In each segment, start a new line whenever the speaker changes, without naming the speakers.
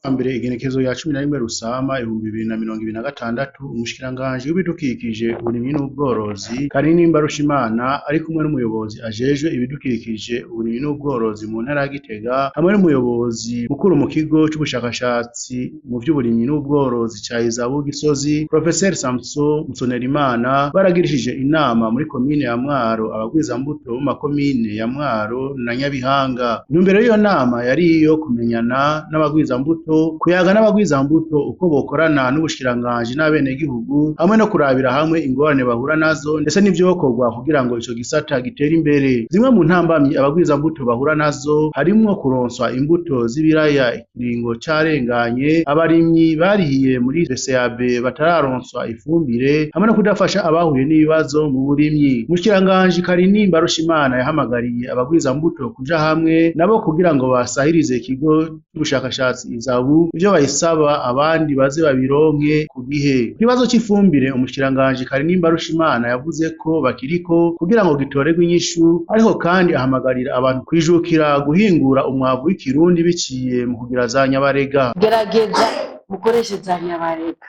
Mbere igenekezo ya 11 Rusama 2026 umushikiranganji w'ibidukikije uburimyi n'ubworozi Karinimba Rushimana ari kumwe n'umuyobozi ajejwe ibidukikije uburimyi n'ubworozi mu ntara ya Gitega hamwe n'umuyobozi mukuru mu kigo c'ubushakashatsi mu vy'uburimyi n'ubworozi ca Izabu Gisozi Professeur Samson Musonerimana baragirishije inama muri komine ya Mwaro abagwizambuto mu makomine ya Mwaro na Nyabihanga. Intumbero y'iyo nama yari iyo kumenyana n'abagwizambuto kuyaga n'abagwizambuto uko bokorana n'ubushikiranganji n'abenegihugu hamwe no kurabira hamwe ingorane bahura nazo ndetse n'ivyokorwa kugira ngo ico gisata gitere imbere. Zimwe mu ntambamyi abagwizambuto bahura nazo harimwo kuronswa imbuto z'ibiraya ikiringo carenganye, abarimyi barihiye muri BCAB batararonswa ifumbire hamwe no kudafasha abahuye n'ibibazo mu burimyi. Umushikiranganji Karinimba Rushimana yahamagariye abagwizambuto kuja hamwe nabo kugira ngo basahirize ikigo c'ubushakashatsi Izabu ivyo bayisaba abandi baze babironke ku gihe. Ikibazo c'ifumbire umushikiranganji Karinimba Rushimana yavuze ko bakiriko kugira ngo gitorerwe inyishu, ariko kandi ahamagarira abantu kwijukira guhingura umwavu w'ikirundi biciye mu kugira za nyabarega.
Gerageza mukoreshe za nyabarega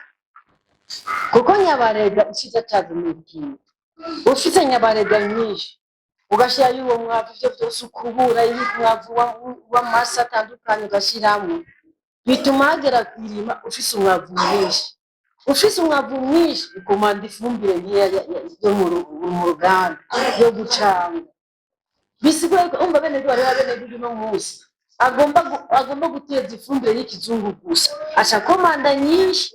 kuko nyabarega iciza cazo n'ikindi. Ufise nyabarega nyinshi ugashira y'uwo mwavu ivyo vyose ukubura y'umwavu w'amasi atandukanye ugashiramwo bituma hagera kwirima ufise umwavu mwinshi. Ufise umwavu mwinshi ukomanda ifumbire nkeya yo mu ruganda yo gucanga. Bisigura ko umva bene no musi agomba guteza ifumbire y'ikizungu gusa aca komanda nyinshi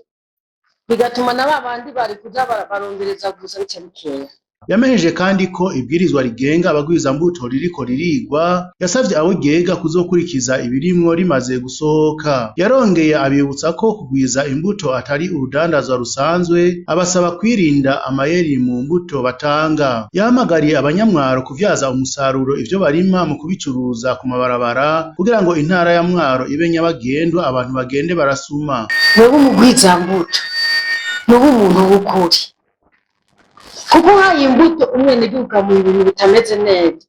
bigatuma na babandi bari kuja barongereza gusa bica bikeya.
Yamejeje kandi ko ibwirizwa rigenga abagwizambuto ririko ririgwa, yasavye abo ryega kuzokurikiza ibirimwo rimaze gusohoka. Yarongeye abibutsa ko kugwiza imbuto atari urudandazwa rusanzwe, abasaba kwirinda amayeri mu mbuto batanga. Yahamagariye abanyamwaro kuvyaza umusaruro ivyo barima mu kubicuruza ku mabarabara kugira ngo intara ya Mwaro ibe nyabagendwa abantu bagende barasuma.
Wewe umugwizambuto nubu umuntu w'ukuri kuko hayi imbuto umwenegihugu mu bintu bitameze neza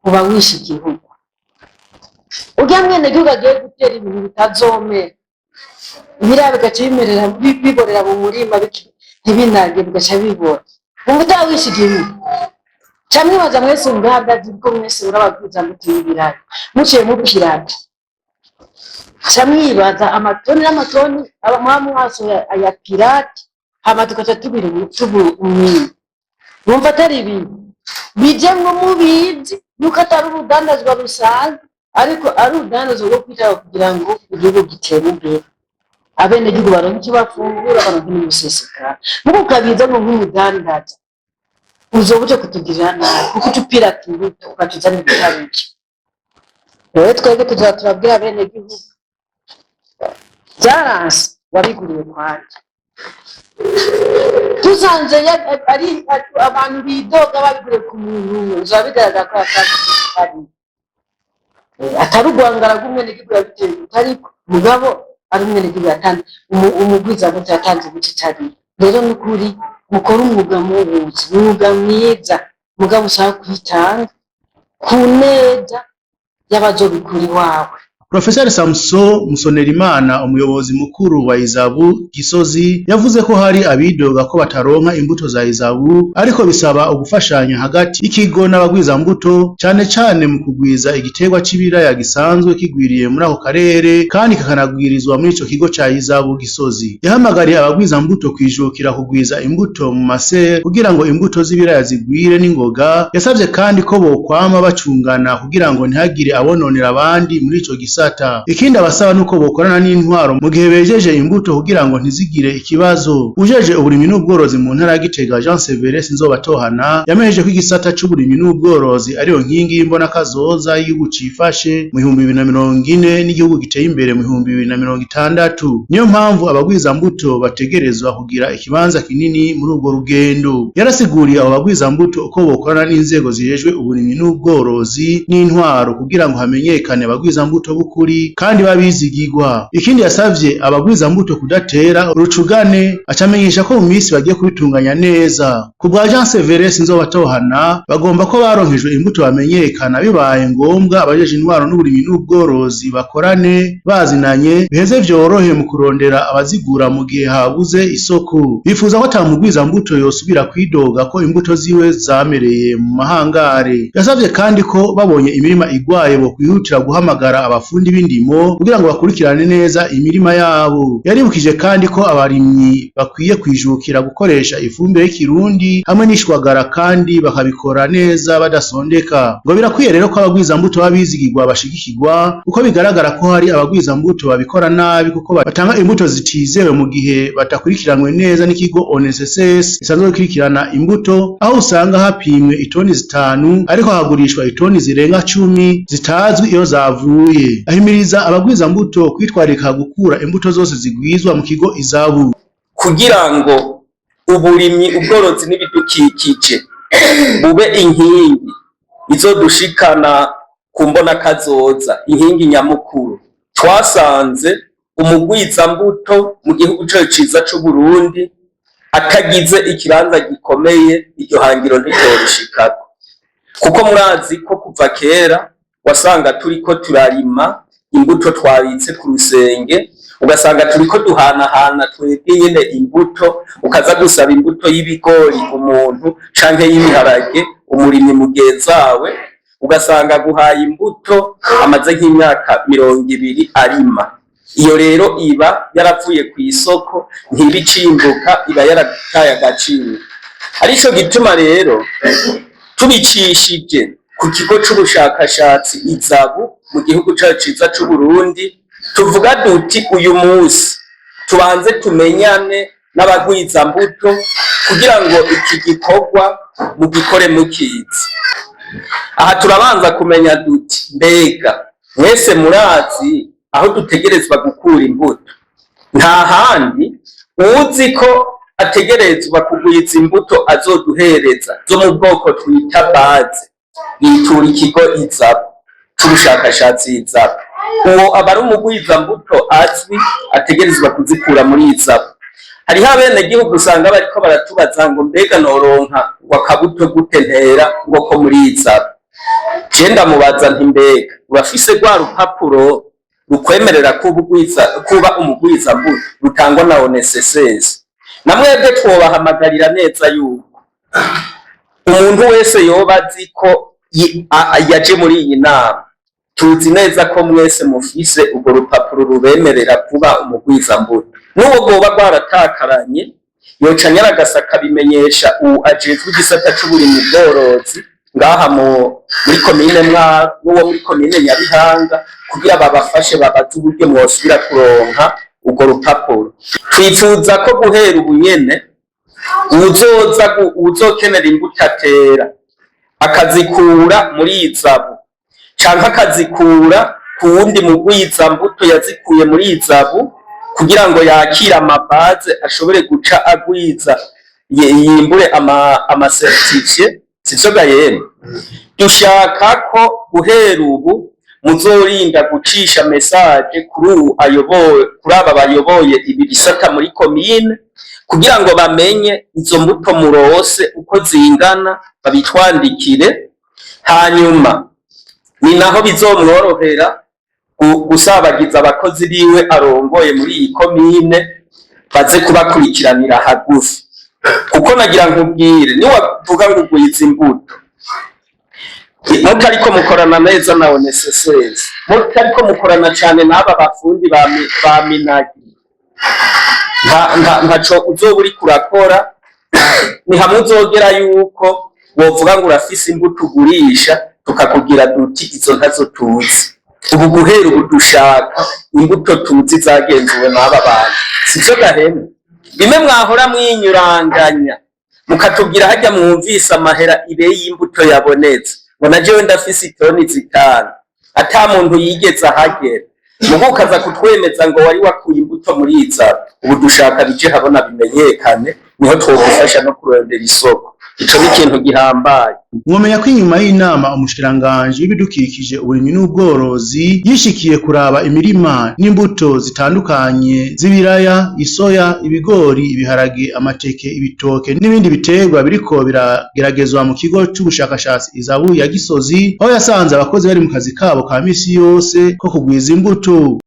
uba wishe igihugu. Urya mwenegihugu agiye gutera ibintu bitazomera biriya bigaca bimerera biborera mu murima ntibinage bigaca bibora umva utawishe igihugu. Ca mwibaza mwese ngahagaze ko mwese urabagwizambuto y'ibiraya muciye mupirata, ca mwibaza amatoni n'amatoni abamwaso ya pirate hama tugaca tubira umwima. Numva atari ibintu bijemwo mubizi yuko atari urudandazwa rusanzwe, ariko ari urudandazwa rwo kwitaba kugira ngo igihugu gitere imbere, abenegihugu baronke icyo bafungura baronke n'umusesekara. Nuko ukabiza ngo nk'umudandaza uzoba uje kutugirira nabi kuko utupirata imbuto ukatuzana ibitariki. Rero twebwe tuzaba turabwira abenegihugu vyaranse wabiguriye kwanje. Tusanze ari abantu bidoga babigure ku muntu uzaba bigaragara ko atari urwangara rw'umwenegihugu yabiteye ariko mugabo ari umwenegihugu yatanze umugwizambuto yatanze igice cariye. Rero n'ukuri mukora umwuga muwuzi, umwuga mwiza mugabo usaba kwitanga ku neza y'abazobikura iwawe.
Professeur Samson Musonerimana umuyobozi mukuru wa Izabu Gisozi yavuze ko hari abidoga ko bataronka imbuto za Izabu, ariko bisaba ugufashanya hagati y'ikigo n'abagwizambuto cane cane mu kugwiza igiterwa c'ibiraya gisanzwe kigwiriye muri ako karere kandi kakanagwirizwa muri ico kigo ca Izabu Gisozi. Yahamagariye abagwizambuto kwijukira kugwiza imbuto mu masere kugira ngo imbuto z'ibiraya zigwire n'ingoga. Yasavye kandi ko bokwama bacungana kugira ngo ntihagire abononera abandi muri ico gisata. Ikindi abasaba nuko bokorana n'intwaro mu gihe bejeje imbuto kugira ngo ntizigire ikibazo. Ujeje uburimyi n'ubworozi mu ntara ya Gitega Jean Severus Nzobatohana yamejeje ko igisata c'uburimyi n'ubworozi ariyo nkingi y'imbona kazoza y'igihugu cifashe mu 2040 n'igihugu giteye imbere mu 2060. Niyo mpamvu abagwizambuto bategerezwa kugira ikibanza kinini muri urwo rugendo. Yarasiguriye abo bagwizambuto uko bokorana n'inzego zijejwe uburimyi n'ubworozi n'intwaro kugira ngo hamenyekane abagwizambuto b'ukuri kandi babizigirwa. Ikindi yasavye abagwizambuto kudatera urucugane, acamenyesha ko mu minsi bagiye kubitunganya neza. Ku bwa Jean Severus Nzobatohana bagomba ko baronkejwe imbuto bamenyekana, bibaye ngombwa abajeje intwaro n'uburimyi n'ubworozi bakorane bazinanye biheze vyorohe mu kurondera abazigura mu gihe habuze isoko. Bifuza ko ata mugwizambuto yosubira kwidoga ko imbuto ziwe zamereye mu mahangare. Yasavye kandi ko babonye imirima igwaye bo kwihutira guhamagara abafundi b'indimo kugira ngo bakurikirane neza imirima yabo. Yaribukije kandi ko abarimyi bakwiye kwijukira gukoresha ifumbire y'ikirundi hamwe n'ishwagara kandi bakabikora neza badasondeka. Ngo birakwiye rero ko abagwizambuto babizigirwa bashigikirwa, kuko bigaragara ko hari abagwizambuto babikora nabi kuko batanga imbuto zitizewe mu gihe batakurikiranwe neza n'ikigo ONSS isanzwe gukurikirana imbuto, aho usanga hapimwe itoni 5 ariko hagurishwa itoni zirenga 10 zitazwi iyo zavuye. Ahimiriza abagwizambuto kwitwarika gukura imbuto zose zigwizwa mu kigo izabu
kugira ngo uburimyi, ubworozi n'ibidukikije bube inkingi izodushikana ku mbona kazoza, inkingi nyamukuru. Twasanze umugwizambuto mu gihugu ciza c'u Burundi atagize ikibanza gikomeye, iryo hangiro ntitorishikako, kuko murazi ko kuva kera wasanga turiko turarima imbuto twabitse ku rusenge, ugasanga turiko duhanahana twebwe nyene imbuto, ukaza gusaba imbuto y'ibigori umuntu canke y'ibiharage umurimyi mugenzawe, ugasanga guhaye imbuto amaze nk'imyaka 20 arima. Iyo rero iba yaravuye ku isoko, ntibicimbuka, iba yarataye agaciro. Arico gituma rero tubicishije ku kigo c'ubushakashatsi izabu mu gihugu cacu ciza c'u Burundi, tuvuga duti uyu munsi tubanze tumenyane n'abagwizambuto kugira ngo iki gikorwa mugikore mukizi. Aha turabanza kumenya duti mbega mwese murazi aho dutegerezwa gukura imbuto? Nta handi uzi ko ategerezwa kugwiza imbuto azoduhereza zo mu bwoko twita baze, yitura ikigo izabu c'ubushakashatsi izabu. Uwo aba ari umugwizambuto azwi ategerezwa kuzikura muri izabu. Hariho abenegihugu usanga bariko baratubaza ngo mbega noronka wakabuto gute ntera ngo ko muri izabu. Je ndamubaza nti mbega urafise rwa rupapuro rukwemerera kuba umugwizambuto rutangwa na ONSS? Namwebwe twobahamagarira neza yuko umuntu wese yoba azi ko yaje muri iyi nama, tuzi neza ko mwese mufise urwo rupapuro rubemerera kuba umugwizambuto. N'uwo rwoba rwaratakaranye yoca nyaragasa akabimenyesha ajejwe igisata c'uburimyi bworozi ngaha muri komine Mwaro n'uwo muri komine Nyabihanga kugira babafashe babaze uburyo mwosubira kuronka urwo rupapuro. Twifuza ko guhera ubu nyene uzokenera imbuto atera akazikura muri izabu canke akazikura ku wundi mugwizambuto yazikuye muri izabu kugira ngo yakire amabaze ashobore guca agwiza yimbure amasertifiye. Sivyo yemwe dushaka ko guhera ubu muzorinda gucisha message kuri aba bayoboye ibi bisata muri komine kugira ngo bamenye izo mbuto murose uko zingana, babitwandikire, hanyuma ni naho bizomworohera gusabagiza abakozi biwe arongoye muri iyi komine baze kubakurikiranira hagufi. Kuko nagira nkubwire niwavuga ngo ugwiza imbuto mutariko mukorana neza na ONSS, mutariko mukorana cane n'aba bafundi ba Minagi, ntaco uzoba uri kurakora. Ni hamwe uzogera yuko wovuga ngo urafise imbuto ugurisha tukakugira duti izo ntazo tuzi. Ubu guhera ubu dushaka imbuto tuzi zagenzuwe n'aba bantu. Sivyo gahene bimwe mwahora mwinyuranganya mukatubwira hajya mwumvise amahera ibeyi y'imbuto yabonetse ngo najewe ndafise itoni 5 ata muntu yigeze ahagera, mugukaza kutwemeza ngo wari wakuye imbuto muri izabu. Ubu dushaka bije habona bimenyekane, niho twogufasha no kurondera isoko. ico ni ikintu gihambaye.
Mwomenya ko inyuma y'inama umushikiranganji w'ibidukikije uburimyi n'ubworozi yishikiye kuraba imirima n'imbuto zitandukanye z'ibiraya, isoya, ibigori, ibiharage, amateke, ibitoke n'ibindi biterwa biriko birageragezwa mu kigo c'ubushakashatsi Izabu ya Gisozi, aho yasanze abakozi bari mu kazi kabo ka misi yose ko kugwiza imbuto.